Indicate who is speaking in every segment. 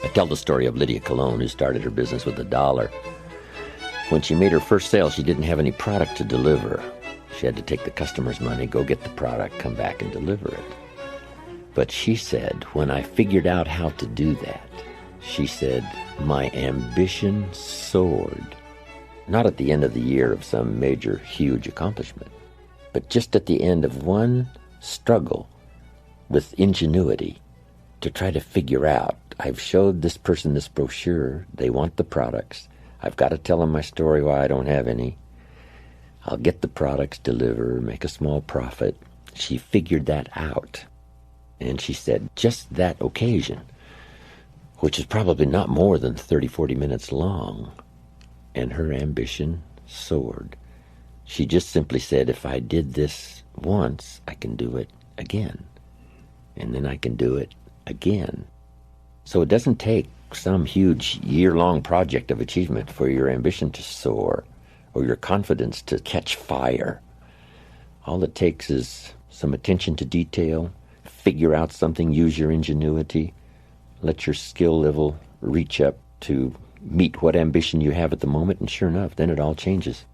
Speaker 1: I tell the story of Lydia Cologne, who started her business with $1. When she made her first sale, she didn't have any product to deliver. She had to take the customer's money, go get the product, come back and deliver it. But she said, when I figured out how to do that, she said, my ambition soared. Not at the end of the year of some major, huge accomplishment, but just at the end of one struggle with ingenuity to try to figure out, I've showed this person this brochure, they want the products, I've got to tell them my story why I don't have any. I'll get the products, deliver, make a small profit. She figured that out. And she said, just that occasion, which is probably not more than 30, 40 minutes long, and her ambition soared. She just simply said, if I did this once, I can do it again. And then I can do it again. So it doesn't take some huge year-long project of achievement for your ambition to soar or your confidence to catch fire. All it takes is some attention to detail, figure out something, use your ingenuity, let your skill level reach up to meet what ambition you have at the moment, and sure enough, then it all changes.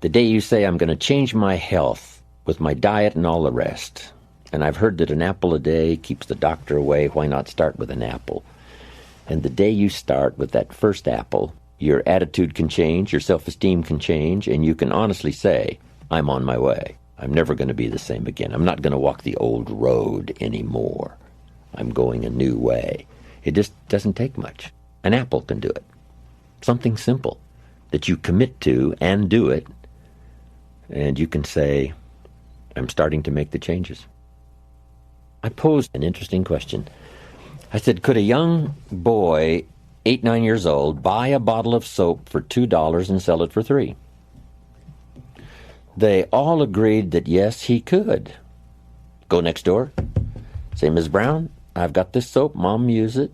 Speaker 1: The day you say, I'm going to change my health with my diet and all the rest, and I've heard that an apple a day keeps the doctor away, why not start with an apple? And the day you start with that first apple, your attitude can change, your self-esteem can change, and you can honestly say, I'm on my way. I'm never going to be the same again. I'm not going to walk the old road anymore. I'm going a new way. It just doesn't take much. An apple can do it. Something simple that you commit to and do it, and you can say, I'm starting to make the changes. I posed an interesting question. I said, could a young boy, 8, 9 years old, buy a bottle of soap for $2 and sell it for $3? They all agreed that yes, he could. Go next door, say, Ms. Brown, I've got this soap, Mom, use it.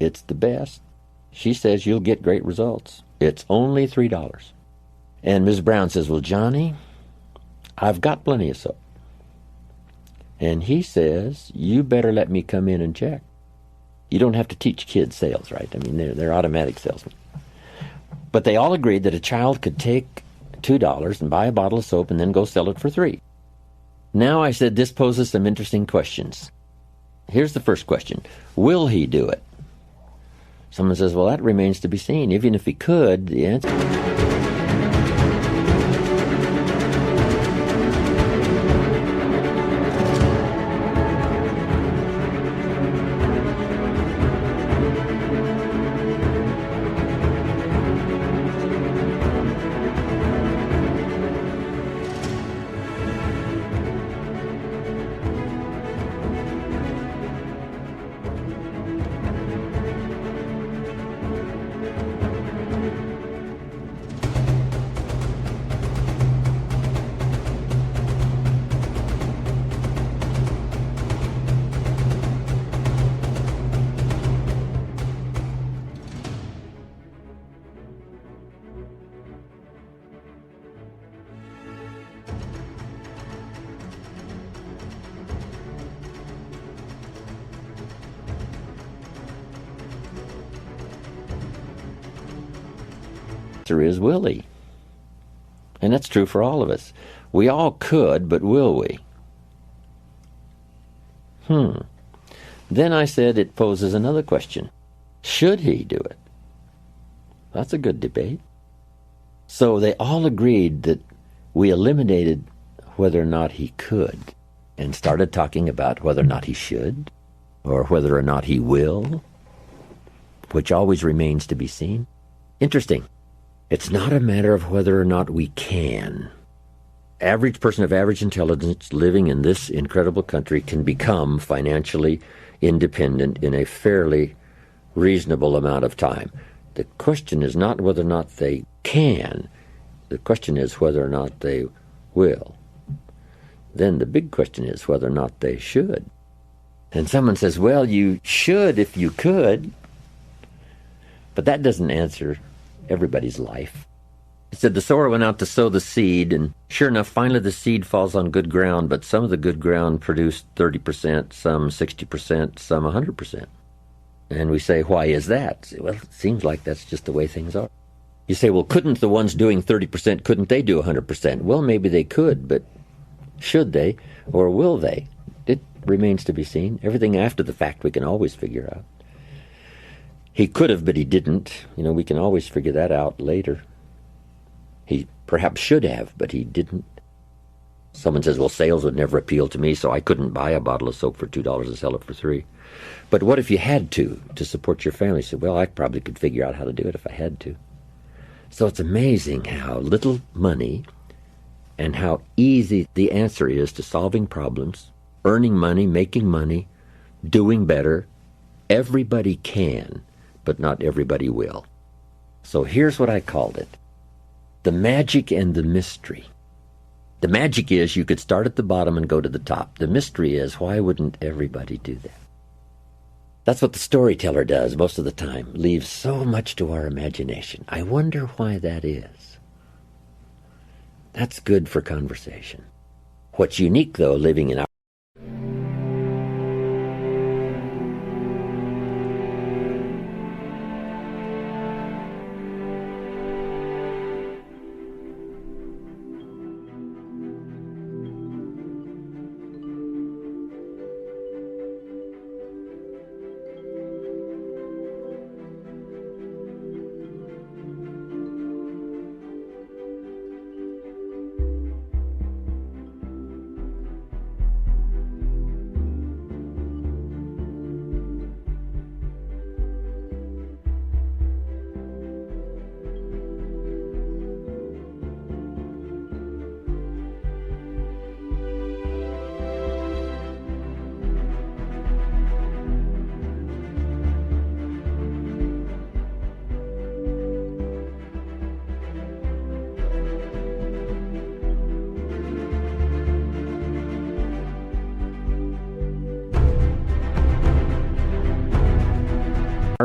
Speaker 1: It's the best. She says you'll get great results. It's only $3. And Ms. Brown says, well, Johnny, I've got plenty of soap. And he says, you better let me come in and check. You don't have to teach kids sales, right? I mean, they're automatic salesmen. But they all agreed that a child could take $2 and buy a bottle of soap and then go sell it for $3. Now I said this poses some interesting questions. Here's the first question. Will he do it? Someone says, well, that remains to be seen. Even if he could, the answer... is, will he? And that's true for all of us. We all could, but will we? Then I said it poses another question. Should he do it? That's a good debate. So they all agreed that we eliminated whether or not he could and started talking about whether or not he should or whether or not he will, which always remains to be seen. Interesting. It's not a matter of whether or not we can. Average person of average intelligence living in this incredible country can become financially independent in a fairly reasonable amount of time. The question is not whether or not they can. The question is whether or not they will. Then the big question is whether or not they should. And someone says, well, you should if you could. But that doesn't answer everybody's life. It said the sower went out to sow the seed, and sure enough, finally the seed falls on good ground, but some of the good ground produced 30%, some 60%, some 100%. And we say, why is that? Well, it seems like that's just the way things are. You say, well, couldn't the ones doing 30%, couldn't they do 100%? Well, maybe they could, but should they or will they? It remains to be seen. Everything after the fact we can always figure out. He could have, but he didn't. We can always figure that out later. He perhaps should have, but he didn't. Someone says, well, sales would never appeal to me, so I couldn't buy a bottle of soap for $2 and sell it for $3. But what if you had to support your family? You say, well, I probably could figure out how to do it if I had to. So it's amazing how little money and how easy the answer is to solving problems, earning money, making money, doing better. Everybody can, but not everybody will. So here's what I called it: the magic and the mystery. The magic is you could start at the bottom and go to the top. The mystery is, why wouldn't everybody do that? That's what the storyteller does most of the time, leaves so much to our imagination. I wonder why that is. That's good for conversation. What's unique, though, living in our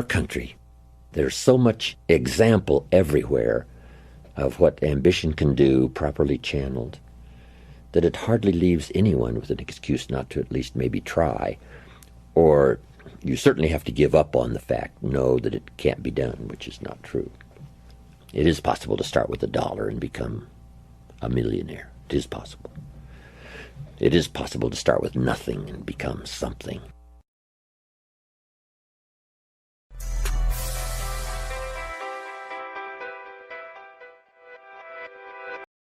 Speaker 1: country, there's so much example everywhere of what ambition can do, properly channeled, that it hardly leaves anyone with an excuse not to at least maybe try. Or you certainly have to give up on the fact, know that it can't be done, which is not true. It is possible to start with $1 and become a millionaire. It is possible. It is possible to start with nothing and become something.